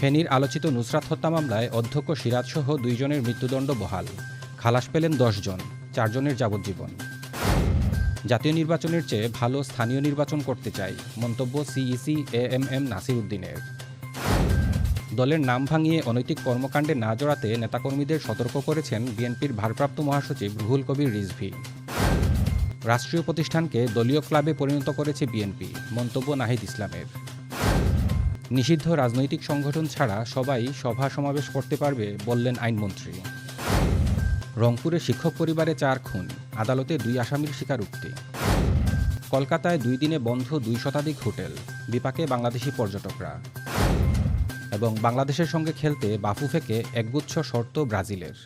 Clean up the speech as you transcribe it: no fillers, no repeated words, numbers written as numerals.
ফেনীর আলোচিত নুসরাত হত্যা মামলায় অধ্যক্ষ সিরাজসহ 2 জনের মৃত্যুদণ্ড বহাল। খালাস পেলেন 10 জন, 4 জনের যাবজ্জীবন। জাতীয় নির্বাচনের চেয়ে ভালো স্থানীয় নির্বাচন করতে চাই, মন্তব্য সিইসি এএমএম নাসির উদ্দিনের। দলের নাম ভাঙিয়ে অনৈতিক কর্মকাণ্ডে না জড়াতে নেতাকর্মীদের সতর্ক করেছেন বিএনপির ভারপ্রাপ্ত মহাসচিব রুহুল কবির রিজভী। রাষ্ট্রীয় প্রতিষ্ঠানকে দলীয় ক্লাবে পরিণত করেছে বিএনপি, মন্তব্য নাহিদ ইসলামের। নিষিদ্ধ রাজনৈতিক সংগঠন ছাড়া সবাই সভা সমাবেশ করতে পারবে, বললেন আইনমন্ত্রী। রংপুরে শিক্ষক পরিবারে 4 খুন, আদালতে 2 আসামির স্বীকারোক্তি। কলকাতায় 2 দিনে বন্ধ 2 শতাধিক হোটেল, বিপাকে বাংলাদেশি পর্যটকরা। এবং বাংলাদেশের সঙ্গে খেলতে বাফুফেকে একগুচ্ছ শর্ত ব্রাজিলের।